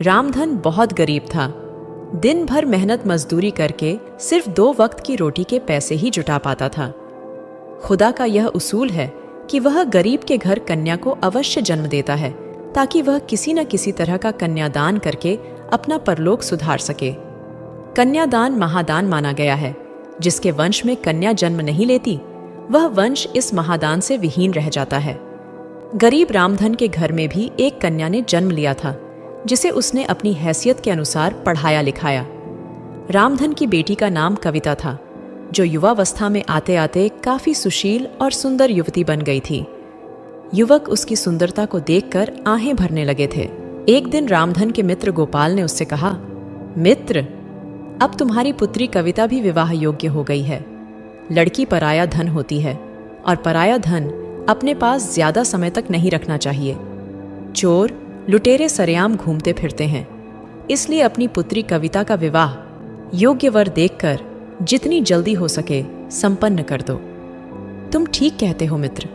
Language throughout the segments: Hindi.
रामधन बहुत गरीब था। दिन भर मेहनत मजदूरी करके सिर्फ 2 वक्त की रोटी के पैसे ही जुटा पाता था। खुदा का यह उसूल है कि वह गरीब के घर कन्या को अवश्य जन्म देता है ताकि वह किसी न किसी तरह का कन्यादान करके अपना परलोक सुधार सके। कन्यादान महादान माना गया है। जिसके वंश में कन्या जन्म नहीं लेती, वह वंश इस महादान से विहीन रह जाता है। गरीब रामधन के घर में भी एक कन्या ने जन्म लिया था, जिसे उसने अपनी हैसियत के अनुसार पढ़ाया लिखाया। रामधन की बेटी का नाम कविता था, जो युवावस्था में आते आते काफी सुशील और सुंदर युवती बन गई थी। युवक उसकी सुंदरता को देखकर आहें भरने लगे थे। एक दिन रामधन के मित्र गोपाल ने उससे कहा, मित्र, अब तुम्हारी पुत्री कविता भी विवाह योग्य हो गई है। लड़की पराया धन होती है और पराया धन अपने पास ज्यादा समय तक नहीं रखना चाहिए। चोर लुटेरे सरेआम घूमते फिरते हैं, इसलिए अपनी पुत्री कविता का विवाह योग्य वर देखकर जितनी जल्दी हो सके संपन्न कर दो। तुम ठीक कहते हो मित्र,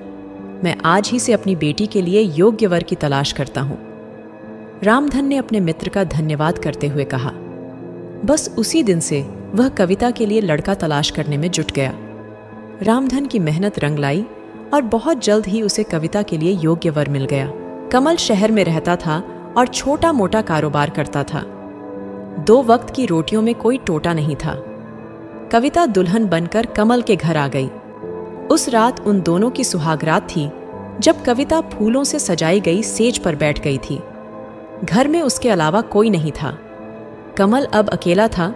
मैं आज ही से अपनी बेटी के लिए योग्य वर की तलाश करता हूं। रामधन ने अपने मित्र का धन्यवाद करते हुए कहा। बस उसी दिन से वह कविता के लिए लड़का तलाश करने में जुट गया। रामधन की मेहनत रंग लाई और बहुत जल्द ही उसे कविता के लिए योग्य वर मिल गया। कमल शहर में रहता था और छोटा मोटा कारोबार करता था। 2 वक्त की रोटियों में कोई टोटा नहीं था। कविता दुल्हन बनकर कमल के घर आ गई। उस रात उन दोनों की सुहागरात थी, जब कविता फूलों से सजाई गई सेज पर बैठ गई थी। घर में उसके अलावा कोई नहीं था। कमल अब अकेला था।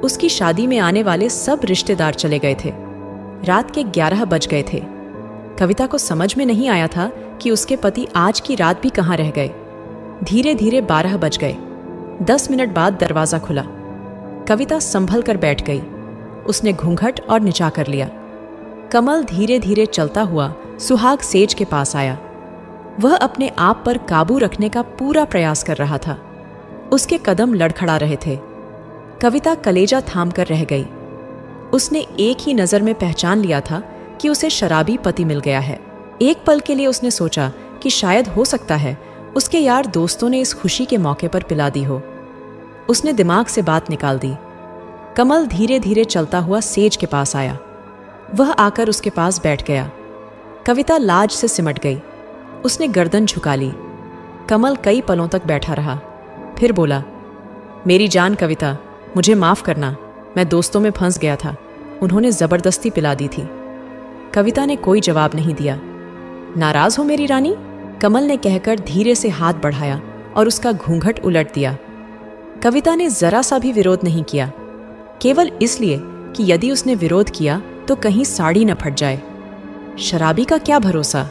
उसकी शादी में आने वाले सब रिश्तेदार चले गए थे। रात के 11 बज गए थे। कविता को समझ में नहीं आया था कि उसके पति आज की रात भी कहाँ रह गए। धीरे धीरे 12 बज गए। 10 मिनट बाद दरवाजा खुला। कविता संभल कर बैठ गई। उसने घूंघट और निचा कर लिया। कमल धीरे धीरे चलता हुआ सुहाग सेज के पास आया। वह अपने आप पर काबू रखने का पूरा प्रयास कर रहा था। उसके कदम लड़खड़ा रहे थे। कविता कलेजा थाम कर रह गई। उसने एक ही नजर में पहचान लिया था कि उसे शराबी पति मिल गया है। एक पल के लिए उसने सोचा कि शायद हो सकता है उसके यार दोस्तों ने इस खुशी के मौके पर पिला दी हो। उसने दिमाग से बात निकाल दी। कमल धीरे धीरे चलता हुआ सेज के पास आया। वह आकर उसके पास बैठ गया। कविता लाज से सिमट गई। उसने गर्दन झुका ली। कमल कई पलों तक बैठा रहा, फिर बोला, मेरी जान कविता, मुझे माफ करना। मैं दोस्तों में फंस गया था। उन्होंने जबरदस्ती पिला दी थी। कविता ने कोई जवाब नहीं दिया। नाराज हो मेरी रानी? कमल ने कहकर धीरे से हाथ बढ़ाया और उसका घूंघट उलट दिया। कविता ने जरा सा भी विरोध नहीं किया, केवल इसलिए कि यदि उसने विरोध किया तो कहीं साड़ी न फट जाए। शराबी का क्या भरोसा।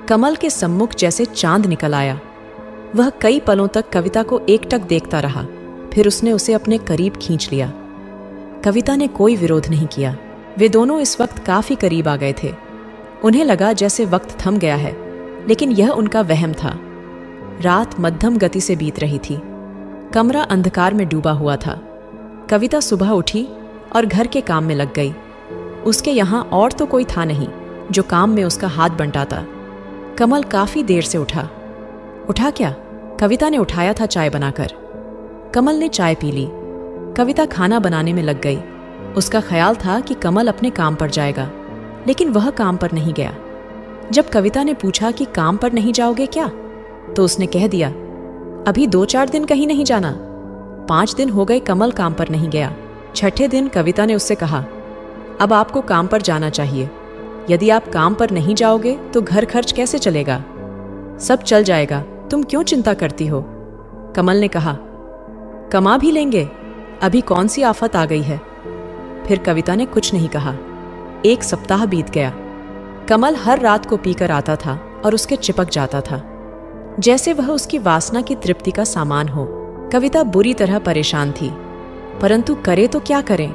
कमल के सम्मुख जैसे चांद निकल आया। वह कई पलों तक कविता को एकटक देखता रहा, फिर उसने उसे अपने करीब खींच लिया। कविता ने कोई विरोध नहीं किया। वे दोनों इस वक्त काफी करीब आ गए थे। उन्हें लगा जैसे वक्त थम गया है, लेकिन यह उनका वहम था। रात मध्यम गति से बीत रही थी। कमरा अंधकार में डूबा हुआ था। कविता सुबह उठी और घर के काम में लग गई। उसके यहाँ और तो कोई था नहीं जो काम में उसका हाथ बंटाता। कमल काफी देर से उठा। उठा क्या? कविता ने उठाया था चाय बनाकर। कमल ने चाय पी ली। कविता खाना बनाने में लग गई। उसका ख्याल था कि कमल अपने काम पर जाएगा, लेकिन वह काम पर नहीं गया। जब कविता ने पूछा कि काम पर नहीं जाओगे क्या, तो उसने कह दिया, अभी 2-4 दिन कहीं नहीं जाना। 5 दिन हो गए कमल काम पर नहीं गया। 6ठे दिन कविता ने उससे कहा, अब आपको काम पर जाना चाहिए। यदि आप काम पर नहीं जाओगे तो घर खर्च कैसे चलेगा? सब चल जाएगा, तुम क्यों चिंता करती हो? कमल ने कहा, कमा भी लेंगे, अभी कौन सी आफत आ गई है। फिर कविता ने कुछ नहीं कहा। 1 सप्ताह बीत गया। कमल हर रात को पीकर आता था और उसके चिपक जाता था, जैसे वह उसकी वासना की तृप्ति का सामान हो। कविता बुरी तरह परेशान थी, परंतु करे तो क्या करें।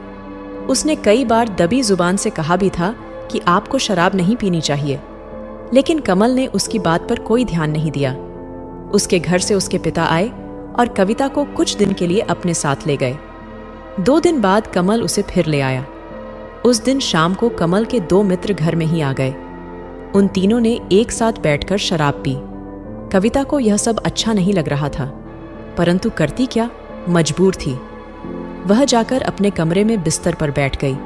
उसने कई बार दबी जुबान से कहा भी था कि आपको शराब नहीं पीनी चाहिए, लेकिन कमल ने उसकी बात पर कोई ध्यान नहीं दिया। उसके घर से उसके पिता आए और कविता को कुछ दिन के लिए अपने साथ ले गए। 2 दिन बाद कमल उसे फिर ले आया। उस दिन शाम को कमल के 2 मित्र घर में ही आ गए। उन तीनों ने एक साथ बैठकर शराब पी। कविता को यह सब अच्छा नहीं लग रहा था, परंतु करती क्या, मजबूर थी। वह जाकर अपने कमरे में बिस्तर पर बैठ गई।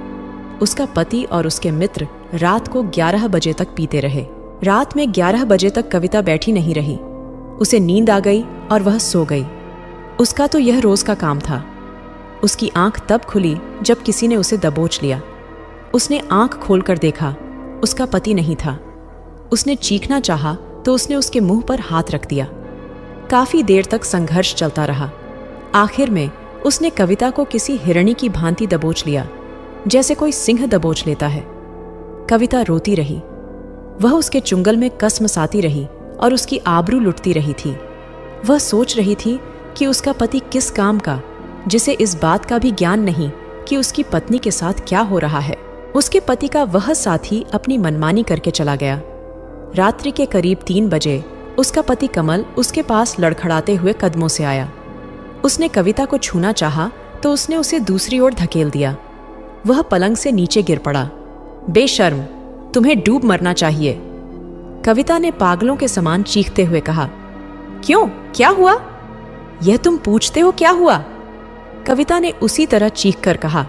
उसका पति और उसके मित्र रात को 11 बजे तक पीते रहे। रात में 11 बजे तक कविता बैठी नहीं रही। उसे नींद आ गई और वह सो गई। उसका तो यह रोज का काम था। उसकी आंख तब खुली जब किसी ने उसे दबोच लिया। उसने आंख खोलकर देखा, उसका पति नहीं था। उसने चीखना चाहा तो उसने उसके मुंह पर हाथ रख दिया। काफी देर तक संघर्ष चलता रहा। आखिर में उसने कविता को किसी हिरणी की भांति दबोच लिया, जैसे कोई सिंह दबोच लेता है। कविता रोती रही। वह उसके चुंगल में कसमसाती रही और उसकी आबरू लुटती रही थी। वह सोच रही थी कि उसका पति किस काम का, जिसे इस बात का भी ज्ञान नहीं कि उसकी पत्नी के साथ क्या हो रहा है। उसके पति का वह साथी अपनी मनमानी करके चला गया। रात्रि के करीब 3 बजे उसका पति कमल उसके पास लड़खड़ाते हुए कदमों से आया। उसने कविता को छूना चाहा तो उसने उसे दूसरी ओर धकेल दिया। वह पलंग से नीचे गिर पड़ा। बेशर्म, तुम्हें डूब मरना चाहिए, कविता ने पागलों के समान चीखते हुए कहा। क्यों, क्या हुआ? यह तुम पूछते हो क्या हुआ? कविता ने उसी तरह चीखकर कहा।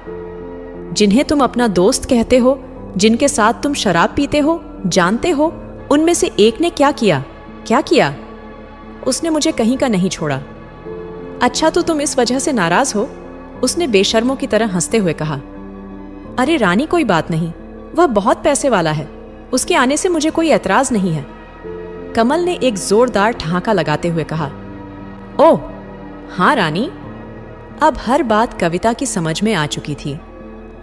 जिन्हें तुम अपना दोस्त कहते हो, जिनके साथ तुम शराब पीते हो, जानते हो उनमें से एक ने क्या किया? क्या किया? उसने मुझे कहीं का नहीं छोड़ा। अच्छा, तो तुम इस वजह से नाराज हो? उसने बेशर्मों की तरह हंसते हुए कहा। अरे रानी, कोई बात नहीं, वह बहुत पैसे वाला है, उसके आने से मुझे कोई ऐतराज नहीं है, कमल ने एक जोरदार ठहाका लगाते हुए कहा। ओह हाँ रानी। अब हर बात कविता की समझ में आ चुकी थी।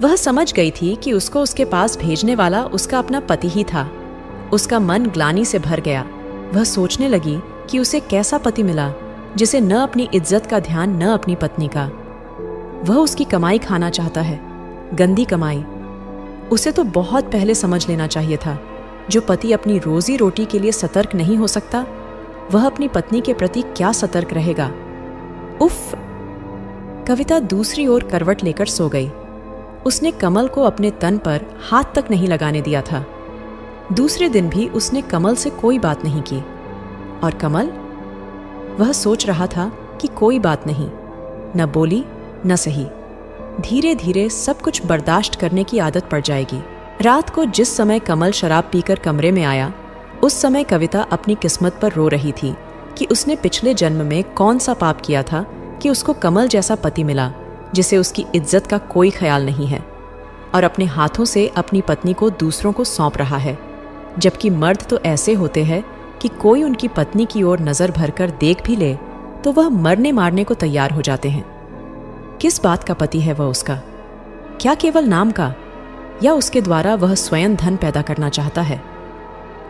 वह समझ गई थी कि उसको उसके पास भेजने वाला उसका अपना पति ही था। उसका मन ग्लानि से भर गया। वह सोचने लगी कि उसे कैसा पति मिला जिसे न अपनी इज्जत का ध्यान, न अपनी पत्नी का। वह उसकी कमाई खाना चाहता है, गंदी कमाई। उसे तो बहुत पहले समझ लेना चाहिए था। जो पति अपनी रोजी रोटी के लिए सतर्क नहीं हो सकता, वह अपनी पत्नी के प्रति क्या सतर्क रहेगा। उफ! कविता दूसरी ओर करवट लेकर सो गई। उसने कमल को अपने तन पर हाथ तक नहीं लगाने दिया था। दूसरे दिन भी उसने कमल से कोई बात नहीं की। और कमल? वह सोच रहा था कि कोई बात नहीं, न बोली न सही। धीरे धीरे सब कुछ बर्दाश्त करने की आदत पड़ जाएगी। रात को जिस समय कमल शराब पीकर कमरे में आया, उस समय कविता अपनी किस्मत पर रो रही थी कि उसने पिछले जन्म में कौन सा पाप किया था कि उसको कमल जैसा पति मिला, जिसे उसकी इज्जत का कोई ख्याल नहीं है और अपने हाथों से अपनी पत्नी को दूसरों को सौंप रहा है। जबकि मर्द तो ऐसे होते हैं कि कोई उनकी पत्नी की ओर नजर भरकर देख भी ले तो वह मरने मारने को तैयार हो जाते हैं। किस बात का पति है वह उसका? क्या केवल नाम का, या उसके द्वारा वह स्वयं धन पैदा करना चाहता है?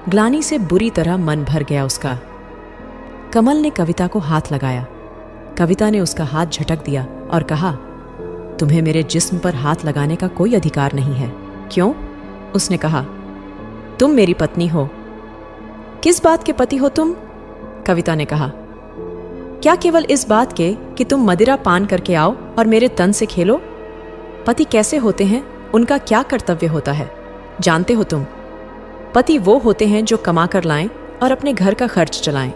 ग्लानि से बुरी तरह मन भर गया उसका। कमल ने कविता को हाथ लगाया। कविता ने उसका हाथ झटक दिया और कहा, तुम्हें मेरे जिस्म पर हाथ लगाने का कोई अधिकार नहीं है। क्यों? उसने कहा। तुम मेरी पत्नी हो। किस बात के पति हो तुम? कविता ने कहा। क्या केवल इस बात के कि तुम मदिरा पान करके आओ और मेरे तन से खेलो? पति कैसे होते हैं, उनका क्या कर्तव्य होता है, जानते हो तुम? पति वो होते हैं जो कमा कर लाएं और अपने घर का खर्च चलाएं।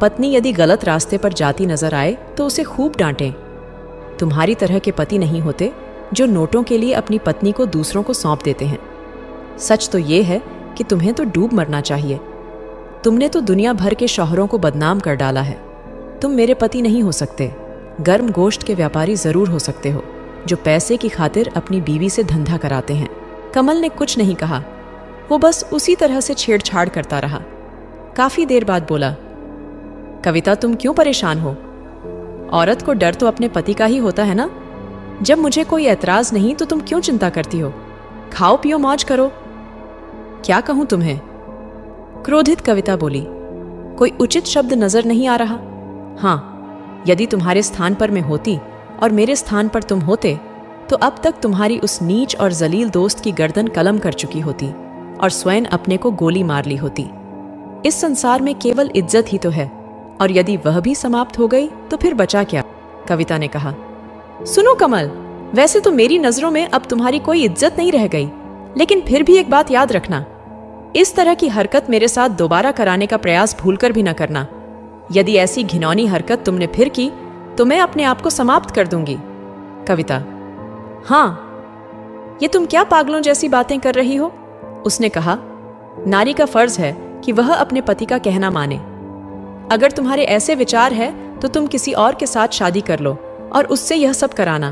पत्नी यदि गलत रास्ते पर जाती नजर आए तो उसे खूब डांटें। तुम्हारी तरह के पति नहीं होते जो नोटों के लिए अपनी पत्नी को दूसरों को सौंप देते हैं। सच तो ये है कि तुम्हें तो डूब मरना चाहिए। तुमने तो दुनिया भर के शौहरों को बदनाम कर डाला है। तुम मेरे पति नहीं हो सकते। गर्म गोश्त के व्यापारी जरूर हो सकते हो, जो पैसे की खातिर अपनी बीवी से धंधा कराते हैं। कमल ने कुछ नहीं कहा। वो बस उसी तरह से छेड़छाड़ करता रहा। काफी देर बाद बोला, कविता तुम क्यों परेशान हो? औरत को डर तो अपने पति का ही होता है ना। जब मुझे कोई ऐतराज नहीं तो तुम क्यों चिंता करती हो? खाओ पियो मौज करो। क्या कहूं तुम्हें? क्रोधित कविता बोली। कोई उचित शब्द नजर नहीं आ रहा? हाँ, यदि तुम्हारे स्थान पर मैं होती और मेरे स्थान पर तुम होते तो अब तक तुम्हारी उस नीच और जलील दोस्त की गर्दन कलम कर चुकी होती और स्वयं अपने को गोली मार ली होती। इस संसार में केवल इज्जत ही तो है, और यदि वह भी समाप्त हो गई तो फिर बचा क्या? कविता ने कहा। सुनो कमल, वैसे तो मेरी नजरों में अब तुम्हारी कोई इज्जत नहीं रह गई, लेकिन फिर भी एक बात याद रखना, इस तरह की हरकत मेरे साथ दोबारा कराने का प्रयास भूलकर भी न करना। यदि ऐसी घिनौनी हरकत तुमने फिर की तो मैं अपने आप को समाप्त कर दूंगी। कविता: हाँ, ये तुम क्या पागलों जैसी बातें कर रही हो? उसने कहा, नारी का फर्ज है कि वह अपने पति का कहना माने। अगर तुम्हारे ऐसे विचार है तो तुम किसी और के साथ शादी कर लो और उससे यह सब कराना।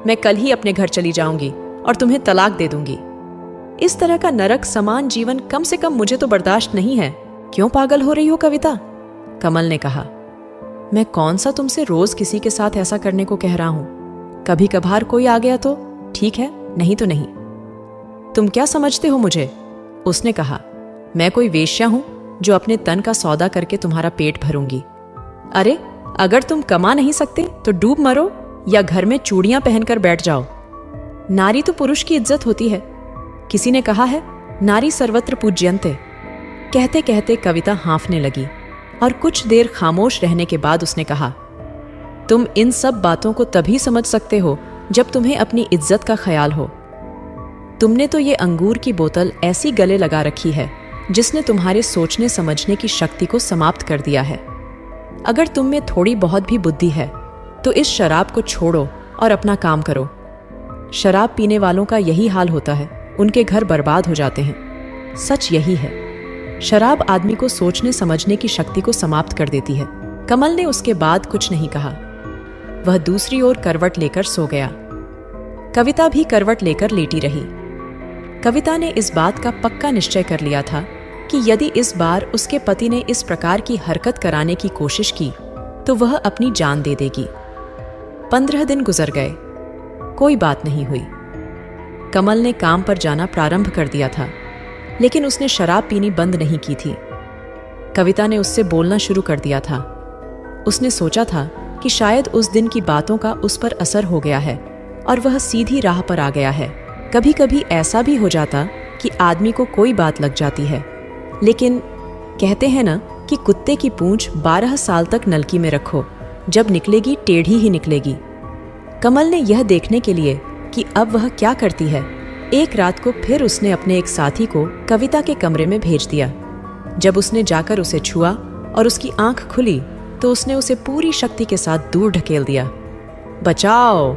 मैं कल ही अपने घर चली जाऊंगी और तुम्हें तलाक दे दूंगी। इस तरह का नरक समान जीवन कम से कम मुझे तो बर्दाश्त नहीं है। क्यों पागल हो रही हो कविता? कमल ने कहा, मैं कौन सा तुमसे रोज किसी के साथ ऐसा करने को कह रहा हूं। कभी कभार कोई आ गया तो ठीक है, नहीं तो नहीं। तुम क्या समझते हो मुझे? उसने कहा, मैं कोई वेश्या हूं जो अपने तन का सौदा करके तुम्हारा पेट भरूंगी। अरे, अगर तुम कमा नहीं सकते तो डूब मरो या घर में चूड़ियां पहनकर बैठ जाओ। नारी तो पुरुष की इज्जत होती है। किसी ने कहा है, नारी सर्वत्र पूज्यन्ते। कहते कहते कविता हाँफने लगी और कुछ देर खामोश रहने के बाद उसने कहा, तुम इन सब बातों को तभी समझ सकते हो जब तुम्हें अपनी इज्जत का ख्याल हो। तुमने तो ये अंगूर की बोतल ऐसी गले लगा रखी है जिसने तुम्हारे सोचने समझने की शक्ति को समाप्त कर दिया है। अगर तुम में थोड़ी बहुत भी बुद्धि है तो इस शराब को छोड़ो और अपना काम करो। शराब पीने वालों का यही हाल होता है, उनके घर बर्बाद हो जाते हैं। सच यही है, शराब आदमी को सोचने समझने की शक्ति को समाप्त कर देती है। कमल ने उसके बाद कुछ नहीं कहा। वह दूसरी ओर करवट लेकर सो गया। कविता भी करवट लेकर लेटी रही। कविता ने इस बात का पक्का निश्चय कर लिया था कि यदि इस बार उसके पति ने इस प्रकार की हरकत कराने की कोशिश की तो वह अपनी जान दे देगी। 15 दिन गुजर गए, कोई बात नहीं हुई। कमल ने काम पर जाना प्रारंभ कर दिया था, लेकिन उसने शराब पीनी बंद नहीं की थी। कविता ने उससे बोलना शुरू कर दिया था। उसने सोचा था कि शायद उस दिन की बातों का उस पर असर हो गया है और वह सीधी राह पर आ गया है। कभी कभी ऐसा भी हो जाता कि आदमी को कोई बात लग जाती है, लेकिन कहते हैं ना कि कुत्ते की पूंछ 12 साल तक नलकी में रखो, जब निकलेगी टेढ़ी ही निकलेगी। कमल ने यह देखने के लिए कि अब वह क्या करती है, एक रात को फिर उसने अपने एक साथी को कविता के कमरे में भेज दिया। जब उसने जाकर उसे छुआ और उसकी आंख खुली तो उसने उसे पूरी शक्ति के साथ दूर ढकेल दिया। बचाओ!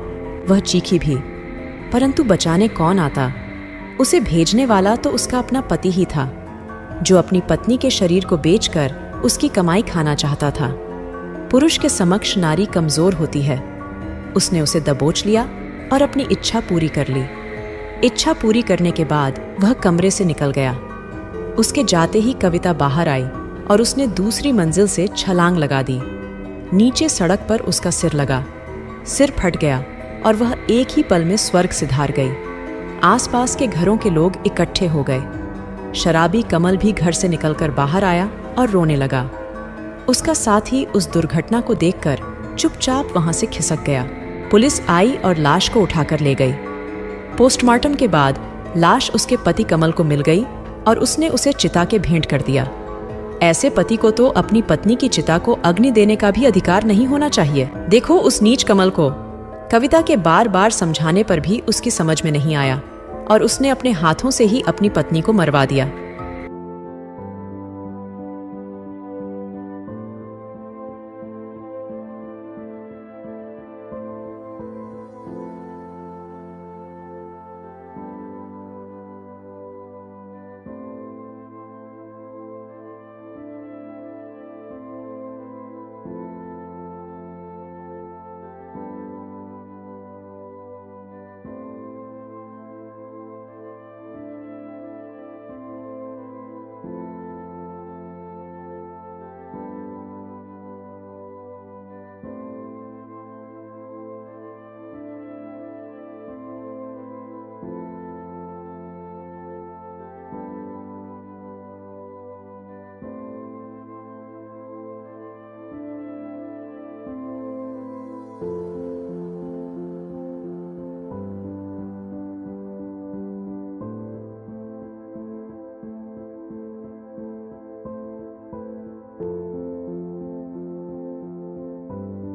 वह चीखी भी, परंतु बचाने कौन आता? उसे भेजने वाला तो उसका अपना पति ही था, जो अपनी पत्नी के शरीर को बेचकर उसकी कमाई खाना चाहता था। पुरुष के समक्ष नारी कमजोर होती है। उसने उसे दबोच लिया और अपनी इच्छा पूरी कर ली। इच्छा पूरी करने के बाद वह कमरे से निकल गया। उसके जाते ही कविता बाहर आई और उसने दूसरी मंजिल से छलांग लगा दी। नीचे सड़क पर उसका सिर लगा, सिर फट गया और वह एक ही पल में स्वर्ग सिधार गई। आसपास के घरों के लोग इकट्ठे हो गए। शराबी कमल भी घर से निकलकर बाहर आया और रोने लगा। उसका साथी उस दुर्घटना को देखकर चुपचाप वहां से खिसक गया। पुलिस आई और लाश को उठाकर ले गई। पोस्टमार्टम के बाद लाश उसके पति कमल को मिल गई और उसने उसे चिता के भेंट कर दिया। ऐसे पति को तो अपनी पत्नी की चिता को अग्नि देने का भी अधिकार नहीं होना चाहिए। देखो उस नीच कमल को। कविता के बार बार समझाने पर भी उसकी समझ में नहीं आया और उसने अपने हाथों से ही अपनी पत्नी को मरवा दिया।